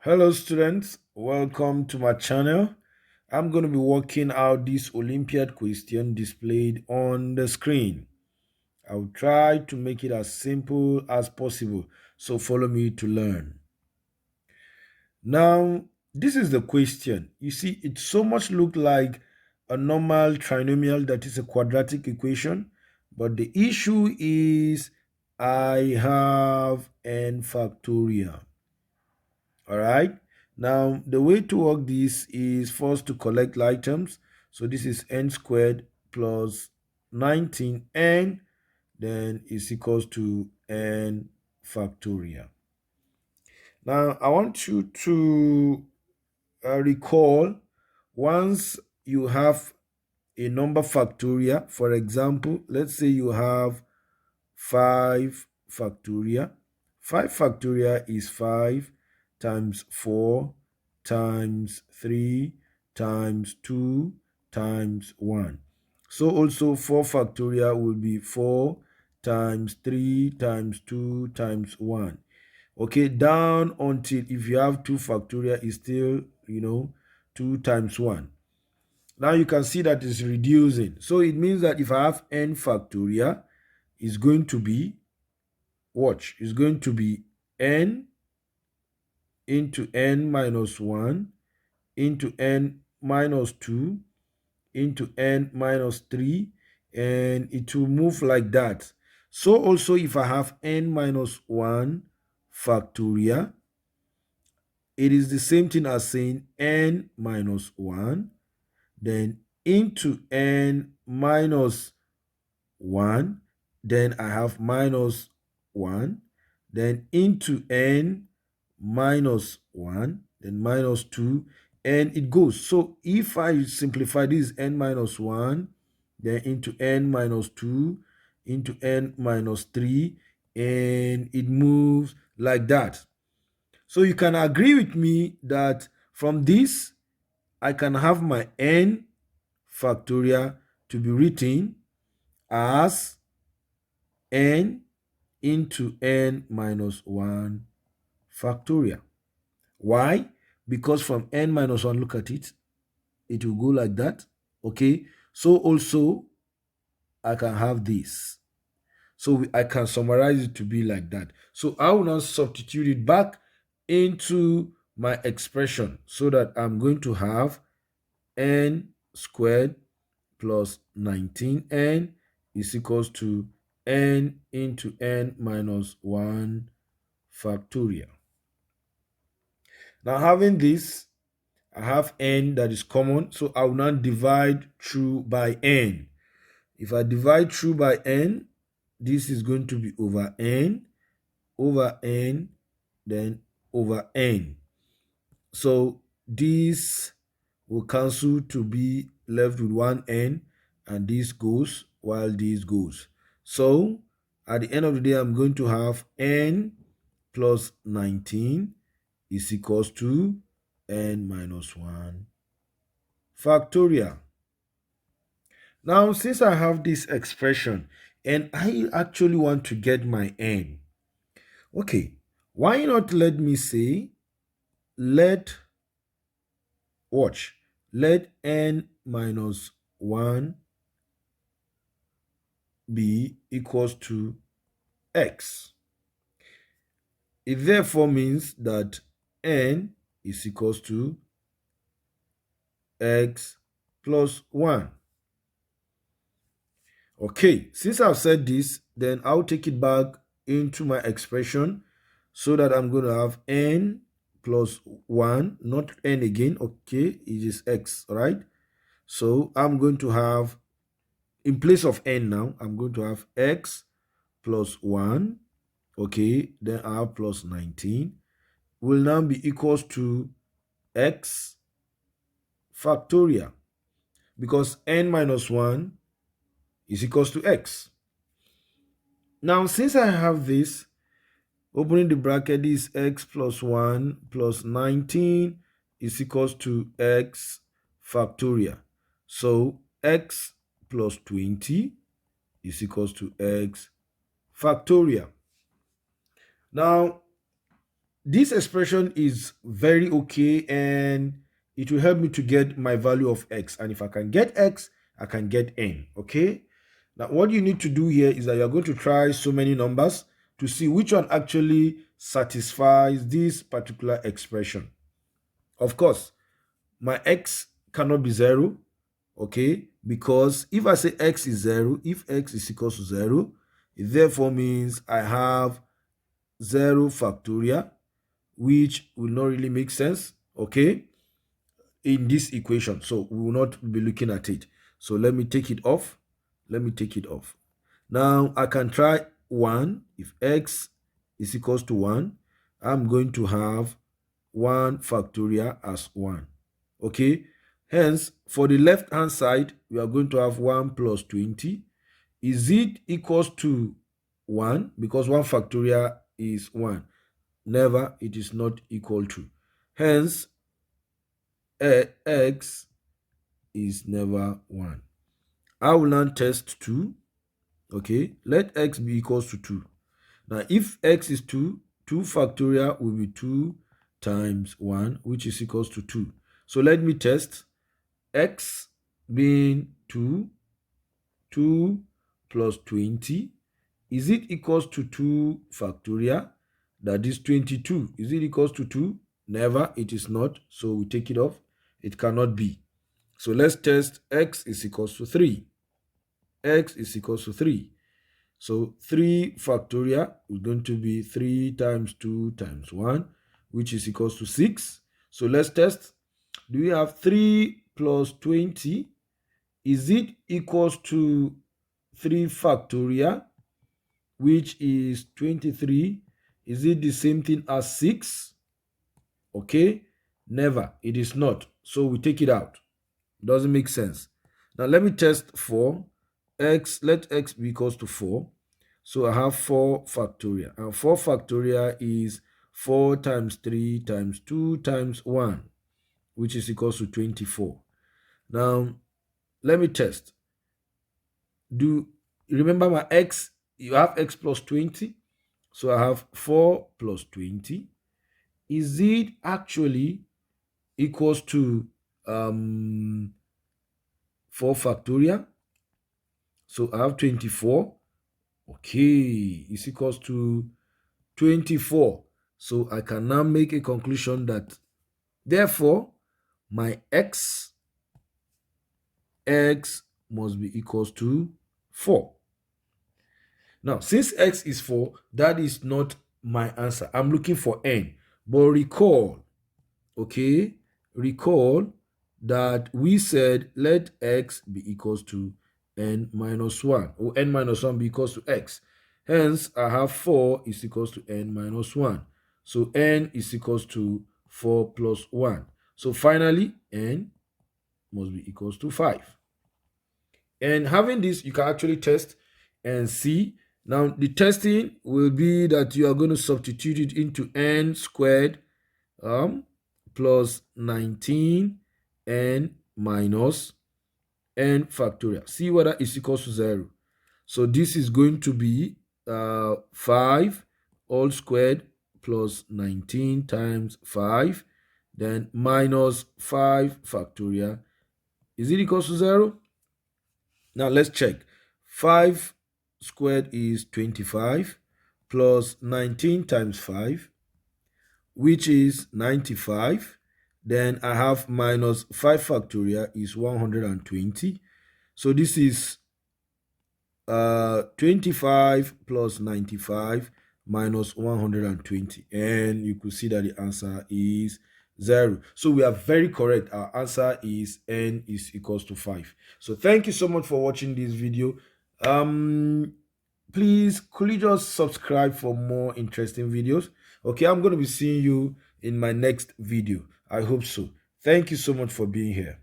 Hello students, welcome to my channel. I'm going to be working out this Olympiad question displayed on the screen. I'll try to make it as simple as possible, so follow me to learn. Now, this is the question. You see, it so much look like a normal trinomial that is a quadratic equation, but the issue is I have n factorial. All right. Now, the way to work this is first to collect like terms. So this is n squared plus 19n, then is equals to n factorial. Now, I want you to recall once you have a number factorial, for example, let's say you have 5 factorial. 5 factorial is 5 times 4 times 3 times 2 times 1. So also 4 factorial will be 4 times 3 times 2 times 1. Okay, down until if you have 2 factorial is still, 2 times 1. Now you can see that it's reducing. So it means that if I have n factorial, it's going to be, watch, it's going to be n into n minus 1 into n minus 2 into n minus 3, and it will move like that. So also if I have n minus 1 factorial, it is the same thing as saying n minus 1, then into n minus 1, then I have minus 1, then into n minus 1, then minus 2, and it goes. So if I simplify this n minus 1, then into n minus 2, into n minus 3, and it moves like that. So you can agree with me that from this, I can have my n factorial to be written as n into n minus 1 factorial. Why? Because from n minus 1, look at it, it will go like that. Okay, so also I can have this. So I can summarize it to be like that. So I will now substitute it back into my expression so that I'm going to have n squared plus 19n is equals to n into n minus 1 factorial. Now having this, I have n that is common, so I will now divide through by n. If I divide through by n, this is going to be over n, then over n. So this will cancel to be left with 1n, and this goes while this goes. So at the end of the day, I'm going to have n plus 19 is equals to n minus 1 factorial. Now, since I have this expression and I actually want to get my n, okay, why not let me say, let n minus 1 be equals to x. It therefore means that n is equals to x plus 1. Okay, since I've said this, then I'll take it back into my expression so that I'm going to have n plus 1, not n again. Okay, it is x, all right? So I'm going to have, in place of n now, I'm going to have x plus 1. Okay, then I have plus 19 will now be equals to x factorial, because n minus 1 is equals to x. Now, since I have this, opening the bracket, is x plus 1 plus 19 is equals to x factorial. So x plus 20 is equals to x factorial. Now, this expression is very okay, and it will help me to get my value of x. And if I can get x, I can get n. Okay. Now, what you need to do here is that you're going to try so many numbers to see which one actually satisfies this particular expression. Of course, my x cannot be 0, okay? Because if I say x is 0, if x is equals to 0, it therefore means I have 0 factorial, which will not really make sense, okay, in this equation. So we will not be looking at it. So let me take it off. Let me take it off. Now I can try 1. If x is equals to 1, I'm going to have 1 factorial as 1. Okay. Hence, for the left hand side, we are going to have 1 plus 20. Is it equals to 1? Because 1 factorial is 1. Never, it is not equal to. Hence, x is never 1. I will now test 2. Okay, let x be equals to 2. Now, if x is 2, 2 factorial will be 2 times 1, which is equals to 2. So let me test x being 2, 2 plus 20. Is it equals to 2 factorial? That is 22. Is it equals to 2? Never, it is not. So we take it off. It cannot be. So let's test x is equals to 3. X is equals to 3. So 3 factorial is going to be 3 times 2 times 1, which is equals to 6. So let's test. Do we have 3 plus 20? Is it equals to 3 factorial, which is 23? Is it the same thing as 6? Okay, never. It is not. So we take it out. Doesn't make sense. Now let me test 4. Let x be equals to 4. So I have 4 factorial. And 4 factorial is 4 times 3 times 2 times 1, which is equals to 24. Now, let me test. Do you remember my x? You have x plus 20. So I have 4 plus 20. Is it actually equals to 4 factorial? So I have 24. Okay, is equals to 24. So I can now make a conclusion that therefore my x must be equals to 4. Now, since x is 4, that is not my answer. I'm looking for n. But recall, okay, recall that we said let x be equals to n minus 1, or n minus 1 be equals to x. Hence, I have 4 is equals to n minus 1. So n is equals to 4 plus 1. So finally, n must be equals to 5. And having this, you can actually test and see. Now, the testing will be that you are going to substitute it into n squared plus 19 n minus n factorial. See whether it's equals to 0. So this is going to be 5 all squared plus 19 times 5, then minus 5 factorial. Is it equals to 0? Now let's check. 5 squared is 25 plus 19 times 5, which is 95. Then I have minus 5 factorial is 120. So this is 25 plus 95 minus 120. And you could see that the answer is 0. So we are very correct. Our answer is n is equals to 5. So thank you so much for watching this video. Please, could you just subscribe for more interesting videos? Okay, I'm going to be seeing you in my next video. I hope so. Thank you so much for being here.